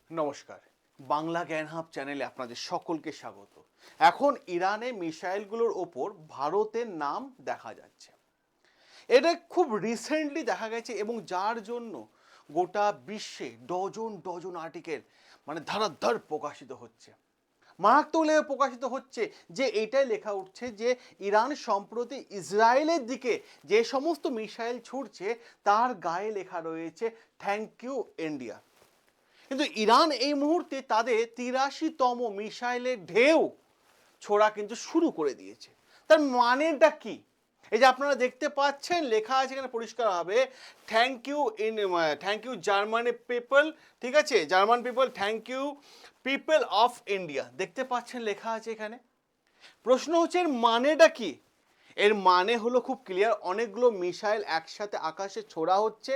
নমস্কার, বাংলা জ্ঞান হাব চ্যানেলে আপনাদের সকলকে স্বাগত। এখন ইরানে মিসাইলগুলোর ওপর ভারতের নাম দেখা যাচ্ছে। এটা খুব রিসেন্টলি দেখা গেছে এবং যার জন্য গোটা বিশ্বে ডজন ডজন আর্টিকেল ধারাধার প্রকাশিত হচ্ছে, মারাত্মক লেভেলে প্রকাশিত হচ্ছে। যে এটাই লেখা উঠছে যে ইরান সম্প্রতি ইসরায়েলের দিকে যে সমস্ত মিসাইল ছুড়ছে তার গায়ে লেখা রয়েছে থ্যাংক ইউ ইন্ডিয়া। কিন্তু ইরান এই মুহূর্তে তাদের ৮৩তম মিসাইলের ঢেউ ছোড়া কিন্তু শুরু করে দিয়েছে। তার মানেটা কি? এই যে আপনারা দেখতে পাচ্ছেন লেখা আছে এখানে পরিষ্কারভাবে থ্যাংক ইউ জার্মানি পিপল, ঠিক আছে, German people, thank you people of India, দেখতে পাচ্ছেন লেখা আছে এখানে। প্রশ্ন হচ্ছে এর মানেটা কি? এর মানে হলো খুব ক্লিয়ার, অনেকগুলো মিসাইল একসাথে আকাশে ছোড়া হচ্ছে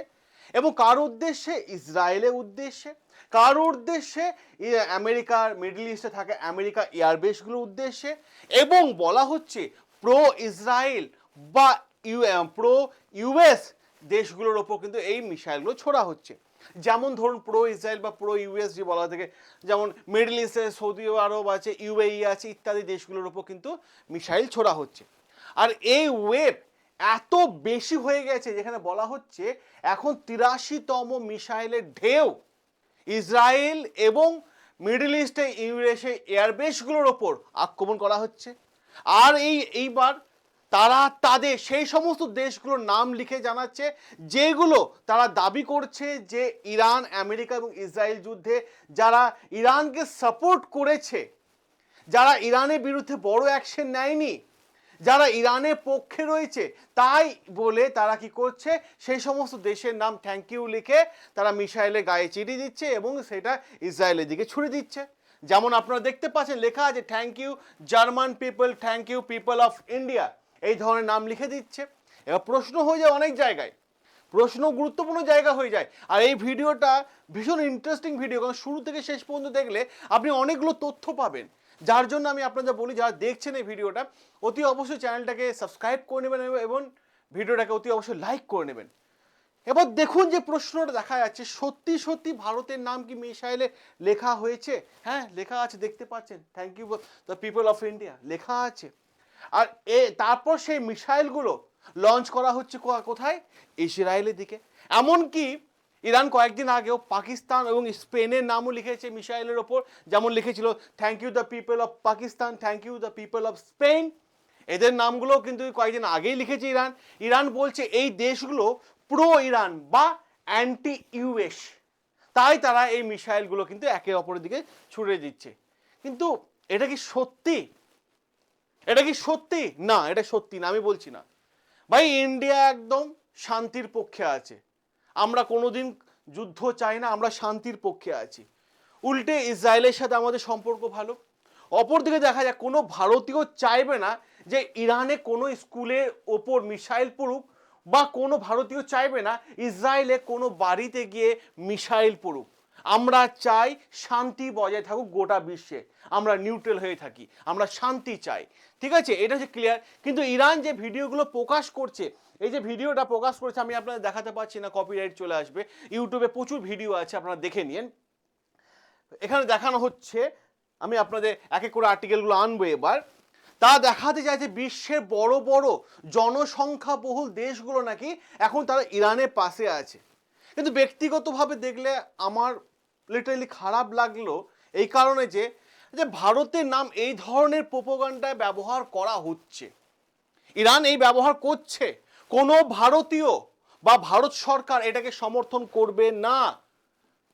এবং কার উদ্দেশ্যে? ইসরায়েলের উদ্দেশ্যে। কার উদ্দেশ্যে? আমেরিকার মিডল ইস্টে থাকে আমেরিকা এয়ারবেসগুলোর উদ্দেশ্যে। এবং বলা হচ্ছে প্রো ইসরায়েল বা প্রো ইউএস দেশগুলোর ওপর কিন্তু এই মিসাইলগুলো ছোড়া হচ্ছে। যেমন ধরুন প্রো ইসরায়েল বা প্রো ইউএস যে বলা থেকে, যেমন মিডল ইস্টে সৌদি আরব আছে, ইউএই আছে, ইত্যাদি দেশগুলোর ওপর কিন্তু মিসাইল ছোড়া হচ্ছে। আর এই ওয়েভ এত বেশি হয়ে গেছে যেখানে বলা হচ্ছে এখন ৮৩তম মিসাইলের ঢেউ ইসরায়েল এবং মিডল ইস্টে ইউএসএ এয়ারবেসগুলোর ওপর আক্রমণ করা হচ্ছে। আর এইবার তারা তাদের সেই সমস্ত দেশগুলোর নাম লিখে জানাচ্ছে যেগুলো তারা দাবি করছে যে ইরান, আমেরিকা এবং ইসরায়েল যুদ্ধে যারা ইরানকে সাপোর্ট করেছে, যারা ইরানের বিরুদ্ধে বড় অ্যাকশন নেয়নি, যারা ইরানের পক্ষে রয়েছে, তাই বলে তারা কি করছে সেই সমস্ত দেশের নাম থ্যাংক ইউ লিখে তারা মিসাইলের গায়ে চিঠি দিচ্ছে এবং সেটা ইসরায়েলের দিকে ছুড়ে দিচ্ছে। যেমন আপনারা দেখতে পাচ্ছেন লেখা আছে thank you German people, thank you people of India, এই ধরনের নাম লিখে দিচ্ছে। এবার প্রশ্ন হয়ে যায় অনেক জায়গায়, প্রশ্ন গুরুত্বপূর্ণ জায়গা হয়ে যায়। আর এই ভিডিওটা ভীষণ ইন্টারেস্টিং ভিডিও, কারণ শুরু থেকে শেষ পর্যন্ত দেখলে আপনি অনেকগুলো তথ্য পাবেন। যার জন্য আমি আপনাদের বলি যারা দেখছেন এই ভিডিওটা অতি অবশ্যই চ্যানেলটাকে সাবস্ক্রাইব করে নেবেন এবং ভিডিওটাকে অতি অবশ্যই লাইক করে নেবেন। এবার দেখুন যে প্রশ্নটা দেখা যাচ্ছে, সত্যি সত্যি ভারতের নাম কি মিসাইলে লেখা হয়েছে? হ্যাঁ, লেখা আছে, দেখতে পাচ্ছেন thank you the people of India লেখা আছে। আর তারপর সেই মিসাইলগুলো লঞ্চ করা হচ্ছে কোথায়? ইসরায়েলের দিকে। এমনকি ইরান কয়েকদিন আগেও পাকিস্তান এবং স্পেনের নামও লিখেছে মিসাইলের ওপর, যেমন লিখেছিল thank you the people of Pakistan, thank you the people of Spain. এদের নামগুলোও কিন্তু কয়েকদিন আগেই লিখেছে ইরান। ইরান বলছে এই দেশগুলো প্রো ইরান বা অ্যান্টি ইউএস, তাই তারা এই মিসাইলগুলো কিন্তু একে অপরের দিকে ছুড়ে দিচ্ছে। কিন্তু এটা কি সত্যি? এটা কি সত্যি? না, এটা সত্যি না, আমি বলছি না ভাই। ইন্ডিয়া একদম শান্তির পক্ষে আছে, আমরা কোনোদিন যুদ্ধ চাই না, আমরা শান্তির পক্ষে আছি। উল্টে ইসরায়েলের সাথে আমাদের সম্পর্ক ভালো। অপরদিকে দেখা যায় কোনো ভারতীয় চাইবে না যে ইরানে কোনো স্কুলের ওপর মিসাইল পড়ুক, বা কোনো ভারতীয় চাইবে না ইসরায়েলে কোনো বাড়িতে গিয়ে মিসাইল পড়ুক। আমরা চাই শান্তি বজায় থাকুক গোটা বিশ্বে, আমরা নিউট্রাল হয়ে থাকি, আমরা শান্তি চাই, ঠিক আছে, এটা হচ্ছে ক্লিয়ার। কিন্তু ইরান যে ভিডিওগুলো প্রকাশ করছে, এই যে ভিডিওটা প্রকাশ করছে আমি আপনাদের দেখাতে পাচ্ছি না, কপিরাইট চলে আসবে। ইউটিউবে প্রচুর ভিডিও আছে, আপনারা দেখে নিন। এখানে দেখানো হচ্ছে, আমি আপনাদের এক এক করে আর্টিকেলগুলো আনবো এবার। তা দেখাতে যায় যে বিশ্বের বড় বড় জনসংখ্যা বহুল দেশগুলো নাকি এখন তারা ইরানের পাশে আছে। কিন্তু ব্যক্তিগতভাবে দেখলে আমার লিটারালি খারাপ লাগলো এই কারণে যে ভারতের নাম এই ধরনের প্রোপাগান্ডায় ব্যবহার করা হচ্ছে, ইরান এই ব্যবহার করছে। কোনো ভারতীয় বা ভারত সরকার এটাকে সমর্থন করবে না,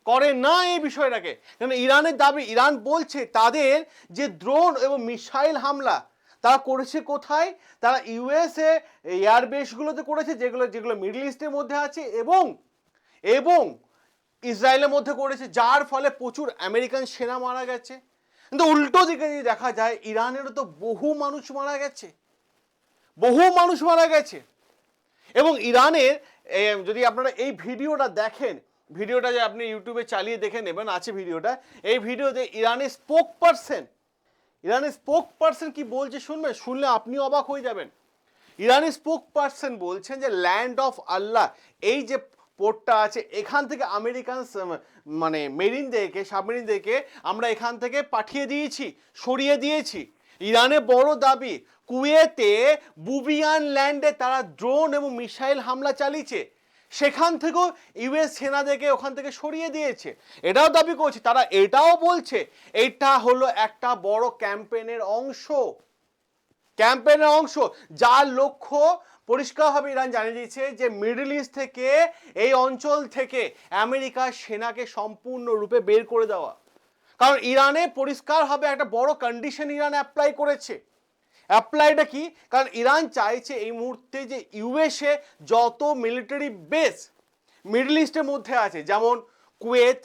করে না এই বিষয়টাকে। কারণ ইরানের দাবি, ইরান বলছে তাদের যে ড্রোন এবং মিসাইল হামলা তারা করেছে কোথায়? তারা ইউএসএ এয়ারবেসগুলোতে করেছে, যেগুলো যেগুলো মিডল ইস্টের মধ্যে আছে, এবং এবং ইসরায়েলের মধ্যে করেছে, যার ফলে প্রচুর আমেরিকান সেনা মারা গেছে। কিন্তু উল্টো দিকে যদি দেখা যায় ইরানেরও তো বহু মানুষ মারা গেছে, বহু মানুষ মারা গেছে। এবং ইরানের যদি আপনারা এই ভিডিওটা দেখেন, ভিডিওটা যে আপনি ইউটিউবে চালিয়ে দেখে নেবেন, আছে ভিডিওটা। এই ভিডিওতে ইরানের স্পোক পারসন কি বলছে শুনবেন, শুনলে আপনি অবাক হয়ে যাবেন। ইরানের স্পোক পারসন বলছেন যে ল্যান্ড অফ আল্লাহ, এই যে পোর্টটা আছে, এখান থেকে আমেরিকান মানে মেরিনদেরকে, সাবমেরিনদেরকে আমরা এখান থেকে পাঠিয়ে দিয়েছি, সরিয়ে দিয়েছি। ইরানের বড় দাবি, কুয়েতে বুবিয়ান ল্যান্ডে তারা ড্রোন এবং মিসাইল হামলা চালিয়েছে, সেখান থেকেও ইউএস সেনাদেরকে ওখান থেকে সরিয়ে দিয়েছে। এটাও দাবি করছে, তারা এটাও বলছে এটা হলো একটা বড় ক্যাম্পেইনের অংশ, যার লক্ষ্য পরিষ্কারভাবে ইরান জানিয়ে দিয়েছে যে মিডল ইস্ট থেকে, এই অঞ্চল থেকে আমেরিকার সেনাকে সম্পূর্ণরূপে বের করে দেওয়া। কারণ ইরানে পরিষ্কারভাবে একটা বড় কন্ডিশন ইরান অ্যাপ্লাই করেছে। অ্যাপ্লাইটা কি? কারণ ইরান চাইছে এই মুহূর্তে যে ইউএসএ যত মিলিটারি বেস মিডল ইস্টের মধ্যে আছে, যেমন কুয়েত,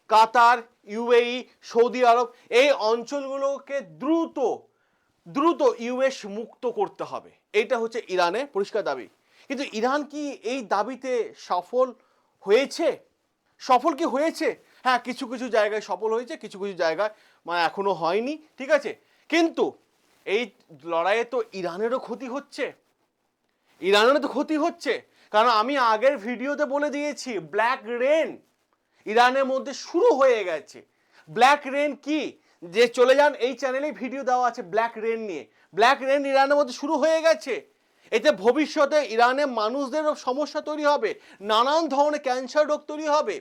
কাতার, ইউএই, সৌদি আরব, এই অঞ্চলগুলোকে দ্রুত ইউএস মুক্ত করতে হবে। এইটা হচ্ছে ইরানের পরিষ্কার দাবি। কিন্তু ইরান কি এই দাবিতে সফল হয়েছে? সফল কি হয়েছে? হ্যাঁ, কিছু কিছু জায়গায় সফল হয়েছে, কিছু কিছু জায়গায় মানে এখনো হয়নি, ঠিক আছে। কিন্তু এই লড়াইয়ে তো ইরানেরও ক্ষতি হচ্ছে, কারণ আমি আগের ভিডিওতে বলে দিয়েছি ব্ল্যাক রেন ইরানের মধ্যে শুরু হয়ে গেছে। ব্ল্যাক রেন কি, যে চলে যান এই চ্যানেলে ভিডিও দেওয়া আছে ব্ল্যাক রেন নিয়ে। ব্ল্যাক রেন ইরানের মধ্যে শুরু হয়ে গেছে। এতে ভবিষ্যতে ইরানের মানুষদেরও সমস্যা তৈরি হবে, নানান ধরনের ক্যান্সার রোগ তৈরি হবে।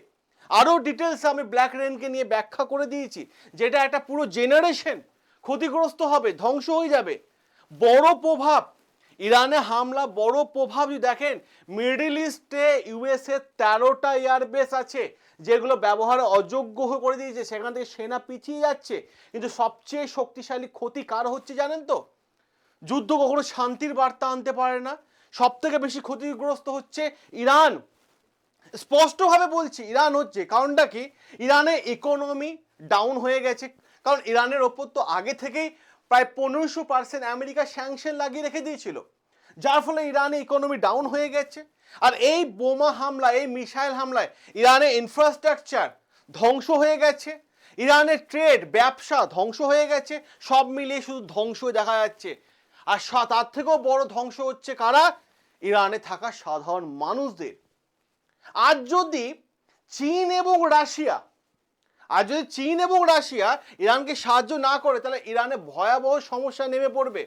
আরও ডিটেলস আমি ব্ল্যাক রেনকে নিয়ে ব্যাখ্যা করে দিয়েছি, যেটা একটা পুরো জেনারেশন ক্ষতিগ্রস্ত হবে, ধ্বংস হয়ে যাবে। বড় প্রভাব ইরানে হামলা, বড় প্রভাব দেখেন, মিডল ইস্টে ইউএসএ 13টা এয়ারবেস আছে যেগুলো ব্যবহারে অযোগ্য হয়ে করে দিয়েছে, সেখান থেকে সেনা পিছিয়ে যাচ্ছে। কিন্তু সবচেয়ে শক্তিশালী ক্ষতি কার হচ্ছে জানেন তো? যুদ্ধ কখনো শান্তির বার্তা আনতে পারে না, সব থেকে বেশি ক্ষতিগ্রস্ত হচ্ছে ইরান। স্পষ্টভাবে বলছি ইরান হচ্ছে, কারণটা কি? ইরানের ইকোনমি ডাউন হয়ে গেছে, কারণ ইরানের ওপর তো আগে থেকেই প্রায় 1500% আমেরিকা স্যাংশন লাগিয়ে রেখে দিয়েছিল, যার ফলে ইরানের ইকোনমি ডাউন হয়ে গেছে। আর এই বোমা হামলা, এই মিসাইল হামলায় ইরানের ইনফ্রাস্ট্রাকচার ধ্বংস হয়ে গেছে, ইরানের ট্রেড ব্যবসা ধ্বংস হয়ে গেছে, সব মিলিয়ে শুধু ধ্বংস দেখা যাচ্ছে। আর তার থেকেও বড় ধ্বংস হচ্ছে কারা? ইরানে থাকা সাধারণ মানুষদের। আজ যদি চীন এবং রাশিয়া ইরানকে সাহায্য না করে, তাহলে ইরানে ভয়াবহ সমস্যা নেমে পড়বে।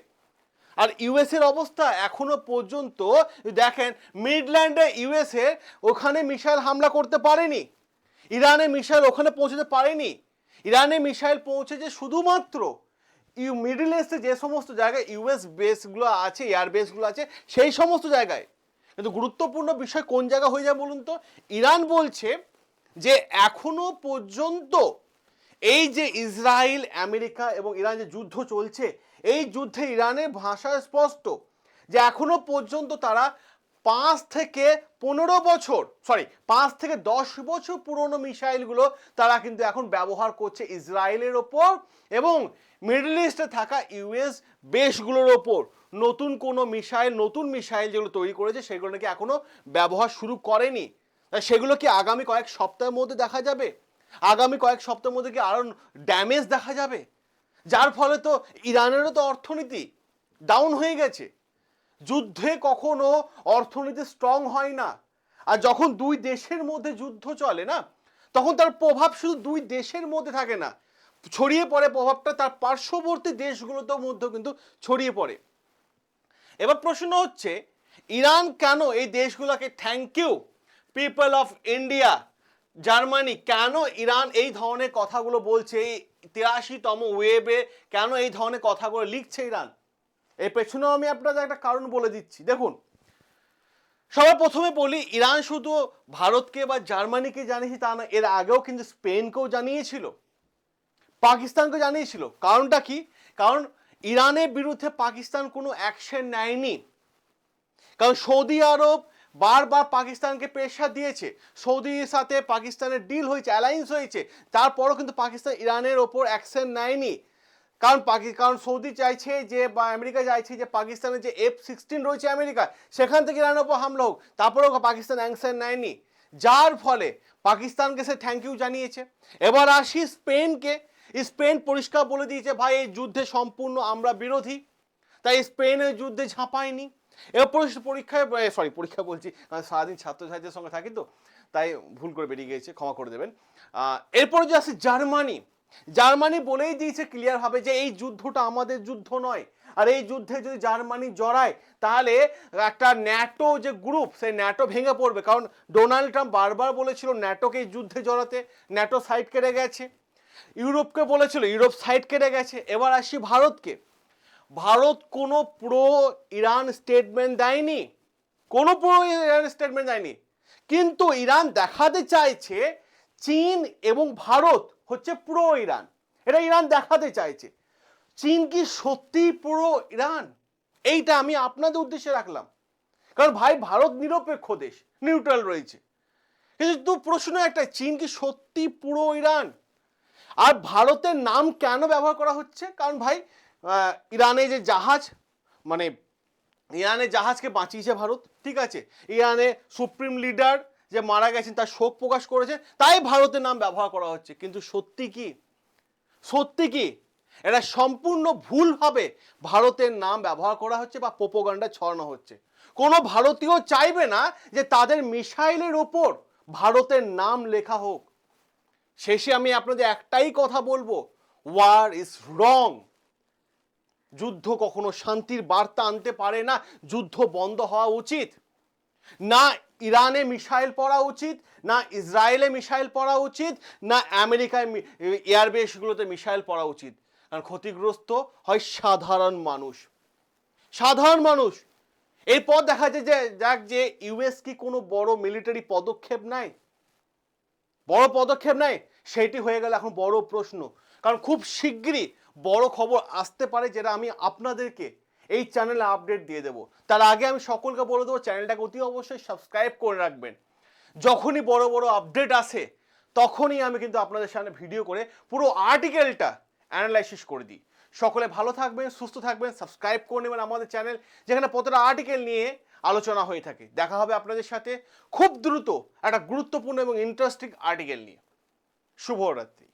আর ইউএসের অবস্থা এখনো পর্যন্ত দেখেন, মিডল্যান্ডে ইউএসএ ওখানে মিসাইল হামলা করতে পারেনি, ইরানে মিসাইল ওখানে পৌঁছতে পারেনি। ইরানে মিসাইল পৌঁছেছে শুধুমাত্র মিডল ইস্টে যে সমস্ত জায়গায় ইউএস বেসগুলো আছে, এয়ার বেসগুলো আছে, সেই সমস্ত জায়গায়। কিন্তু গুরুত্বপূর্ণ বিষয় কোন জায়গা হয়ে যায় বলুন তো? ইরান বলছে যে এখনো পর্যন্ত এই যে ইসরায়েল, আমেরিকা এবং ইরান যে যুদ্ধ চলছে, এই যুদ্ধে ইরানের ভাষা স্পষ্ট যে এখনো পর্যন্ত তারা 5 থেকে 10 বছর পুরনো মিসাইলগুলো তারা কিন্তু এখন ব্যবহার করছে ইসরায়েলের ওপর এবং মিডল ইস্টে থাকা ইউএস বেসগুলোর ওপর। নতুন মিসাইল যেগুলো তৈরি করেছে সেগুলো নাকি এখনো ব্যবহার শুরু করেনি। সেগুলো কি আগামী কয়েক সপ্তাহের মধ্যে দেখা যাবে? আগামী কয়েক সপ্তাহের মধ্যে কি আরো ড্যামেজ দেখা যাবে? যার ফলে তো ইরানেরও তো অর্থনীতি ডাউন হয়ে গেছে। যুদ্ধে কখনো অর্থনীতি স্ট্রং হয় না। আর যখন দুই দেশের মধ্যে যুদ্ধ চলে না, তখন তার প্রভাব শুধু দুই দেশের মধ্যে থাকে না, ছড়িয়ে পড়ে প্রভাবটা তার পার্শ্ববর্তী দেশগুলোর মধ্যেও কিন্তু ছড়িয়ে পড়ে। এবার প্রশ্ন হচ্ছে, ইরান কেন এই দেশগুলোকে thank you people of India, Germany, কেন ইরান এই ধরনের কথাগুলো বলছে? এই 83তম ওয়েবে কেন এই ধরনের কথাগুলো লিখছে ইরান? এর পেছনেও আমি আপনাদের একটা কারণ বলে দিচ্ছি। দেখুন, সবার প্রথমে বলি, ইরান শুধু ভারতকে বা জার্মানিকে জানিয়েছে তা না, এর আগেও কিন্তু স্পেনকেও জানিয়েছিল, পাকিস্তানকে জানিয়েছিল। কারণটা কি? কারণ ইরানের বিরুদ্ধে পাকিস্তান কোনো অ্যাকশন নেয়নি, কারণ সৌদি আরব বারবার পাকিস্তানকে প্রেশার দিয়েছে, সৌদির সাথে পাকিস্তানের ডিল হয়েছে, অ্যালায়েন্স হয়েছে, তারপরও কিন্তু পাকিস্তান ইরানের ওপর অ্যাকশন নেয়নি। কারণ সৌদি চাইছে যে, বা আমেরিকা চাইছে যে পাকিস্তানের যে F-16 রয়েছে আমেরিকা, সেখান থেকে ইরানের ওপর হামলা হোক, তারপরেও পাকিস্তান অ্যাকশন নেয়নি, যার ফলে পাকিস্তানকে সে থ্যাংক ইউ জানিয়েছে। এবার আসি স্পেনকে। স্পেন পরিষ্কার বলে দিয়েছে, ভাই এই যুদ্ধে সম্পূর্ণ আমরা বিরোধী, তাই স্পেন এই যুদ্ধে ঝাঁপায়নি। এবার পরীক্ষায় পরীক্ষা বলছি, কারণ সারাদিন ছাত্রছাত্রীদের সঙ্গে থাকি তো, তাই ভুল করে বেরিয়ে গিয়েছে, ক্ষমা করে দেবেন। এরপরে যে আছে জার্মানি, জার্মানি বলেই দিয়েছে ক্লিয়ার ভাবে যে এই যুদ্ধটা আমাদের যুদ্ধ নয়, আর এই যুদ্ধে যদি জার্মানি জড়ায় তাহলে একটা ন্যাটো যে গ্রুপ, সেই ন্যাটো ভেঙে পড়বে, কারণ ডোনাল্ড ট্রাম্প বারবার বলেছিল ন্যাটোকে এই যুদ্ধে জড়াতে, ন্যাটো সাইড কেটে গেছে। ইউরোপকে বলেছিল, ইউরোপ সাইড কেটে গেছে। এবার আসি ভারতকে, ভারত কোনো প্রো ইরান স্টেটমেন্ট দেয়নি, কোনো প্রো ইরান স্টেটমেন্ট দেয়নি, কিন্তু ইরান দেখাতে চাইছে চীন এবং ভারত হচ্ছে প্রো ইরান, এটা ইরান দেখাতে চাইছে। চীন কি সত্যি প্রো ইরান, এইটা আমি আপনাদের উদ্দেশ্যে রাখলাম, কারণ ভাই ভারত নিরপেক্ষ দেশ, নিউট্রাল রয়েছে, কিন্তু প্রশ্ন একটা, চীন কি সত্যি প্রো ইরান? আর ভারতের নাম কেন ব্যবহার করা হচ্ছে? কারণ ভাই ইরানে যে জাহাজ, মানে ইরানের জাহাজকে বাঁচিয়েছে ভারত, ঠিক আছে, ইরানে সুপ্রিম লিডার যে মারা গেছেন তার শোক প্রকাশ করেছে, তাই ভারতের নাম ব্যবহার করা হচ্ছে। কিন্তু সত্যি কি, সত্যি কি এটা সম্পূর্ণ ভুলভাবে ভারতের নাম ব্যবহার করা হচ্ছে বা প্রোপাগান্ডা ছড়ানো হচ্ছে। কোনো ভারতীয় চাইবে না যে তাদের মিসাইলের ওপর ভারতের নাম লেখা হোক। শেষে আমি আপনাদের একটাই কথা বলবো, ওয়ার ইজ রং। যুদ্ধ কখনো শান্তির বার্তা আনতে পারে না, যুদ্ধ বন্ধ হওয়া উচিত। না ইরানে মিসাইল পড়া উচিত, না ইসরায়েলে মিসাইল পড়া উচিত, না আমেরিকায় এয়ারবেসগুলোতে মিসাইল পড়া উচিত, কারণ ক্ষতিগ্রস্ত হয় সাধারণ মানুষ, সাধারণ মানুষ। এরপর দেখা যায় যে যাক যে ইউএস কি কোনো বড় মিলিটারি পদক্ষেপ নাই, বড় পদক্ষেপ নাই, সেটি হয়ে গেল এখন বড় প্রশ্ন, কারণ খুব শিগগিরই বড় খবর আসতে পারে, যেটা আমি আপনাদেরকে এই চ্যানেলে আপডেট দিয়ে দেবো। তার আগে আমি সকলকে বলে দেবো, চ্যানেলটাকে অতি অবশ্যই সাবস্ক্রাইব করে রাখবেন। যখনই বড় বড় আপডেট আসে তখনই আমি কিন্তু আপনাদের সামনে ভিডিও করে পুরো আর্টিকেলটা অ্যানালাইসিস করে দিই। সকলে ভালো থাকবেন, সুস্থ থাকবেন, সাবস্ক্রাইব করে নেবেন আমাদের চ্যানেল, যেখানে প্রতিটা আর্টিকেল নিয়ে আলোচনা হয়ে থাকে। দেখা হবে আপনাদের সাথে খুব দ্রুত একটা গুরুত্বপূর্ণ এবং ইন্টারেস্টিং আর্টিকেল নিয়ে। শুভরাত্রি।